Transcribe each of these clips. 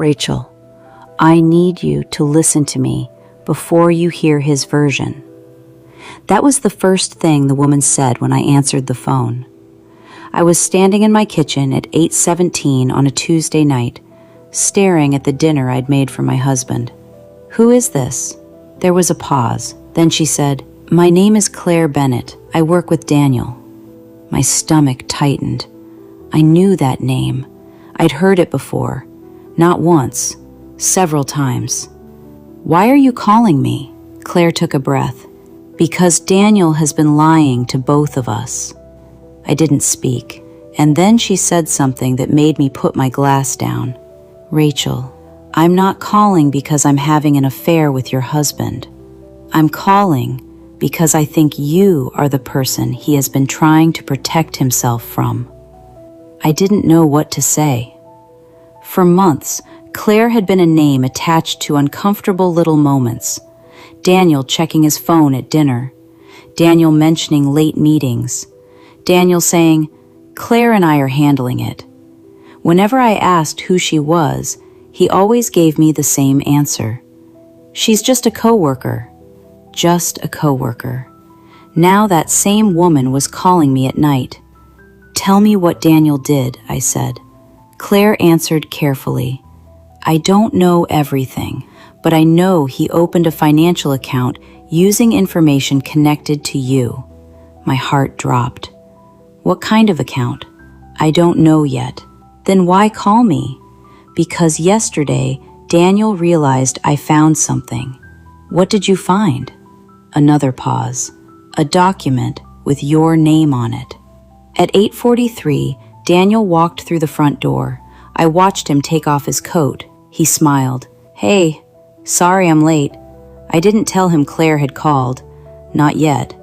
Rachel, I need you to listen to me before you hear his version. That was the first thing the woman said when I answered the phone. I was standing in my kitchen at 8:17 on a Tuesday night, staring at the dinner I'd made for my husband. "Who is this?" There was a pause. Then she said, "My name is Claire Bennett. I work with Daniel." My stomach tightened. I knew that name. I'd heard it before. Not once, several times. "Why are you calling me?" Claire took a breath. "Because Daniel has been lying to both of us." I didn't speak, and then she said something that made me put my glass down. "Rachel, I'm not calling because I'm having an affair with your husband. I'm calling because I think you are the person he has been trying to protect himself from." I didn't know what to say. For months, Claire had been a name attached to uncomfortable little moments. Daniel checking his phone at dinner. Daniel mentioning late meetings. Daniel saying, "Claire and I are handling it." Whenever I asked who she was, he always gave me the same answer. "She's just a coworker." Just a coworker. Now that same woman was calling me at night. "Tell me what Daniel did," I said. Claire answered carefully. "I don't know everything, but I know he opened a financial account using information connected to you." My heart dropped. "What kind of account?" "I don't know yet." "Then why call me?" "Because yesterday, Daniel realized I found something." "What did you find?" Another pause. "A document with your name on it." At 8:43, Daniel walked through the front door. I watched him take off his coat. He smiled. "Hey, sorry I'm late." I didn't tell him Claire had called. Not yet.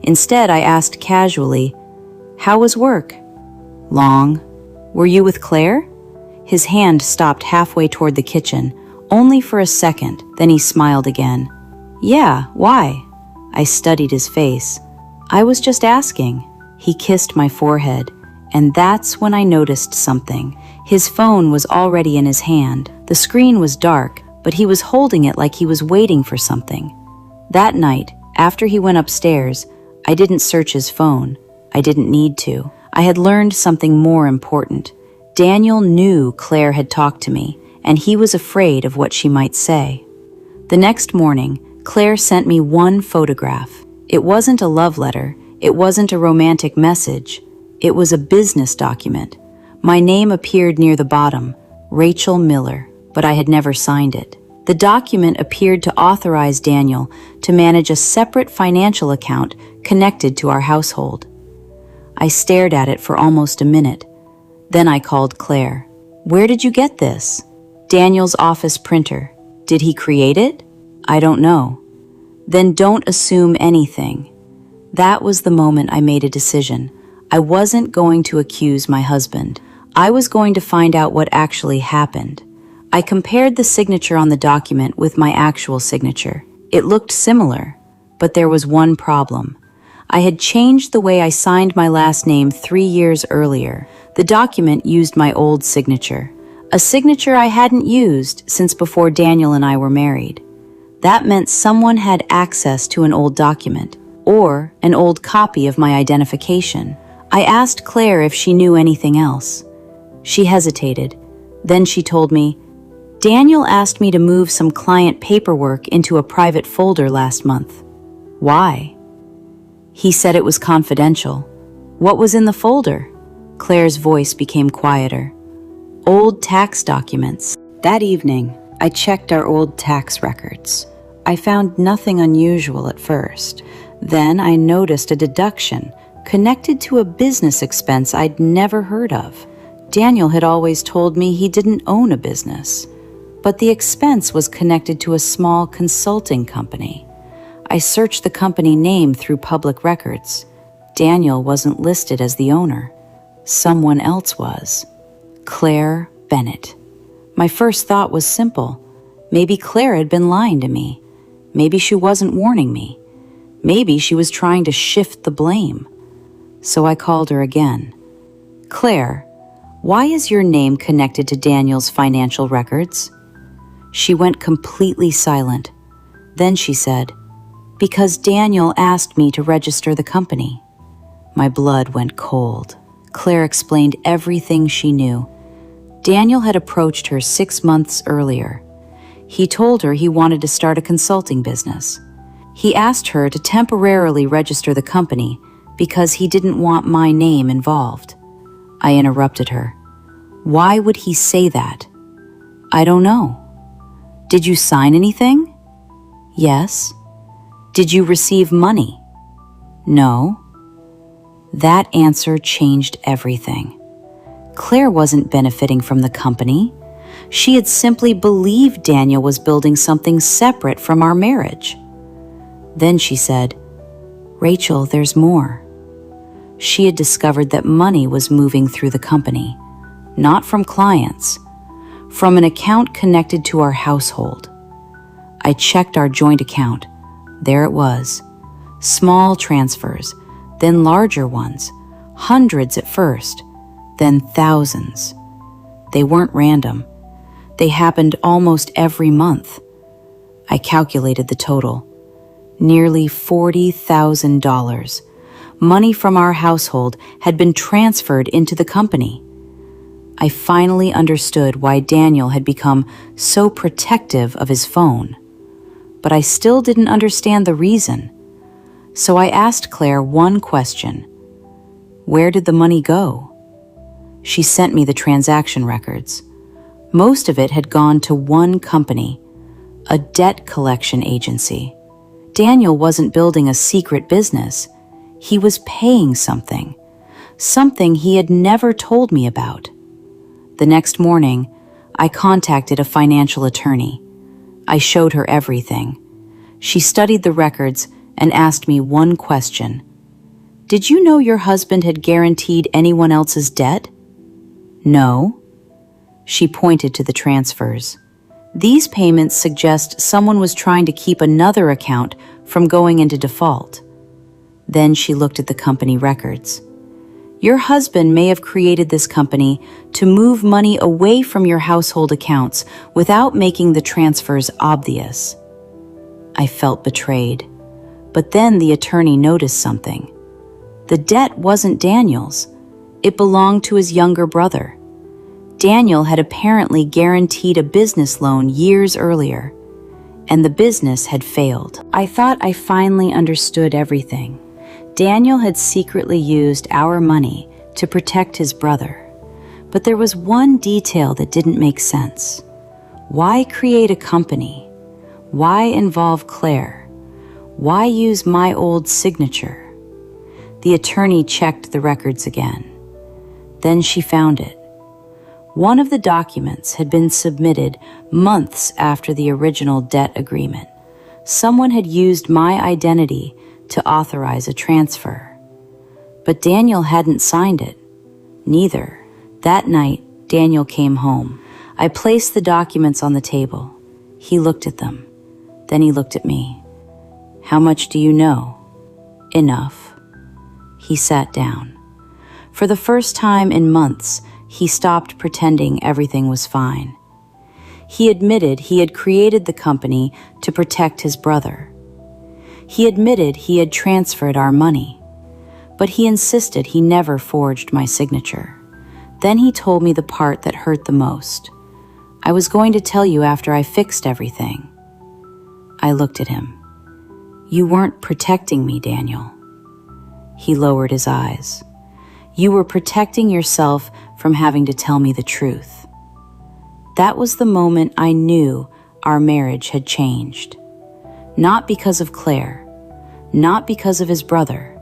Instead, I asked casually, "How was work?" "Long." "Were you with Claire?" His hand stopped halfway toward the kitchen, only for a second, then he smiled again. "Yeah, why?" I studied his face. "I was just asking." He kissed my forehead, and that's when I noticed something. His phone was already in his hand. The screen was dark, but he was holding it like he was waiting for something. That night, after he went upstairs, I didn't search his phone. I didn't need to. I had learned something more important. Daniel knew Claire had talked to me, and he was afraid of what she might say. The next morning, Claire sent me one photograph. It wasn't a love letter. It wasn't a romantic message. It was a business document. My name appeared near the bottom, Rachel Miller, but I had never signed it. The document appeared to authorize Daniel to manage a separate financial account connected to our household. I stared at it for almost a minute. Then I called Claire. "Where did you get this?" "Daniel's office printer." "Did he create it?" "I don't know." "Then don't assume anything." That was the moment I made a decision. I wasn't going to accuse my husband. I was going to find out what actually happened. I compared the signature on the document with my actual signature. It looked similar, but there was one problem. I had changed the way I signed my last name 3 years earlier. The document used my old signature, a signature I hadn't used since before Daniel and I were married. That meant someone had access to an old document, or an old copy of my identification. I asked Claire if she knew anything else. She hesitated. Then she told me, "Daniel asked me to move some client paperwork into a private folder last month." "Why?" "He said it was confidential." "What was in the folder?" Claire's voice became quieter. "Old tax documents." That evening, I checked our old tax records. I found nothing unusual at first. Then I noticed a deduction connected to a business expense I'd never heard of. Daniel had always told me he didn't own a business, but the expense was connected to a small consulting company. I searched the company name through public records. Daniel wasn't listed as the owner. Someone else was. Claire Bennett. My first thought was simple. Maybe Claire had been lying to me. Maybe she wasn't warning me. Maybe she was trying to shift the blame. So I called her again. "Claire, "Why is your name connected to Daniel's financial records?" She went completely silent. Then she said, "Because Daniel asked me to register the company." My blood went cold. Claire explained everything she knew. Daniel had approached her 6 months earlier. He told her he wanted to start a consulting business. He asked her to temporarily register the company because he didn't want my name involved. I interrupted her. "Why would he say that?" "I don't know." "Did you sign anything?" "Yes." "Did you receive money?" "No." That answer changed everything. Claire wasn't benefiting from the company. She had simply believed Daniel was building something separate from our marriage. Then she said, "Rachel, there's more." She had discovered that money was moving through the company, not from clients, from an account connected to our household. I checked our joint account. There it was. Small transfers, then larger ones, hundreds at first, then thousands. They weren't random. They happened almost every month. I calculated the total. Nearly $40,000. Money from our household had been transferred into the company. I finally understood why Daniel had become so protective of his phone. But I still didn't understand the reason. So I asked Claire one question. Where did the money go? She sent me the transaction records. Most of it had gone to one company, a debt collection agency. Daniel wasn't building a secret business. He was paying something he had never told me about. The next morning, I contacted a financial attorney. I showed her everything. She studied the records and asked me one question. "Did you know your husband had guaranteed anyone else's debt?" "No." She pointed to the transfers. "These payments suggest someone was trying to keep another account from going into default." Then she looked at the company records. "Your husband may have created this company to move money away from your household accounts without making the transfers obvious." I felt betrayed. But then the attorney noticed something. The debt wasn't Daniel's. It belonged to his younger brother. Daniel had apparently guaranteed a business loan years earlier, and the business had failed. I thought I finally understood everything. Daniel had secretly used our money to protect his brother. But there was one detail that didn't make sense. Why create a company? Why involve Claire? Why use my old signature? The attorney checked the records again. Then she found it. One of the documents had been submitted months after the original debt agreement. Someone had used my identity to authorize a transfer. But Daniel hadn't signed it. Neither. That night, Daniel came home. I placed the documents on the table. He looked at them. Then he looked at me. "How much do you know?" "Enough." He sat down. For the first time in months, he stopped pretending everything was fine. He admitted he had created the company to protect his brother. He admitted he had transferred our money, but he insisted he never forged my signature. Then he told me the part that hurt the most. "I was going to tell you after I fixed everything." I looked at him. "You weren't protecting me, Daniel." He lowered his eyes. "You were protecting yourself from having to tell me the truth." That was the moment I knew our marriage had changed. Not because of Claire, not because of his brother,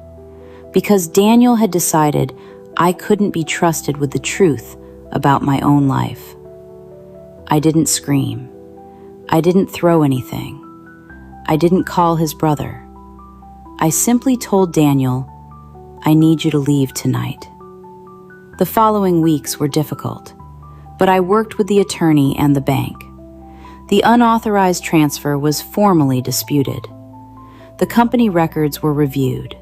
because Daniel had decided I couldn't be trusted with the truth about my own life. I didn't scream. I didn't throw anything. I didn't call his brother. I simply told Daniel, "I need you to leave tonight." The following weeks were difficult, but I worked with the attorney and the bank. The unauthorized transfer was formally disputed. The company records were reviewed.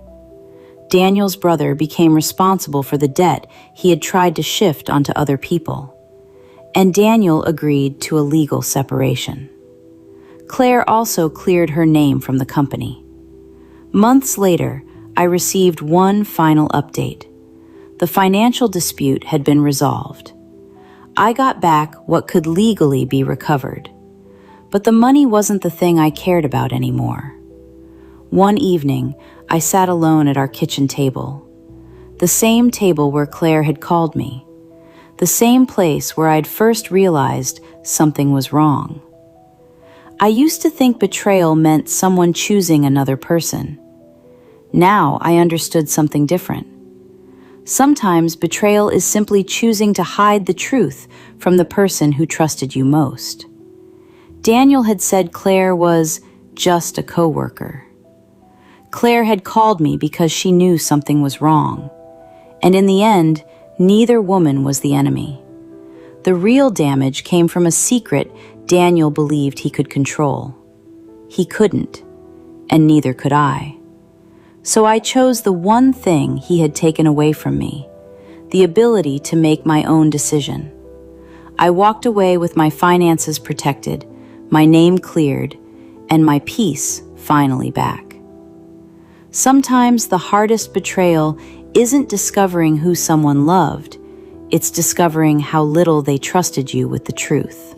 Daniel's brother became responsible for the debt he had tried to shift onto other people, and Daniel agreed to a legal separation. Claire also cleared her name from the company. Months later, I received one final update. The financial dispute had been resolved. I got back what could legally be recovered, but the money wasn't the thing I cared about anymore. One evening, I sat alone at our kitchen table, the same table where Claire had called me, the same place where I'd first realized something was wrong. I used to think betrayal meant someone choosing another person. Now I understood something different. Sometimes betrayal is simply choosing to hide the truth from the person who trusted you most. Daniel had said Claire was just a coworker. Claire had called me because she knew something was wrong. And in the end, neither woman was the enemy. The real damage came from a secret Daniel believed he could control. He couldn't, and neither could I. So I chose the one thing he had taken away from me, the ability to make my own decision. I walked away with my finances protected, my name cleared, and my peace finally back. Sometimes the hardest betrayal isn't discovering who someone loved, it's discovering how little they trusted you with the truth.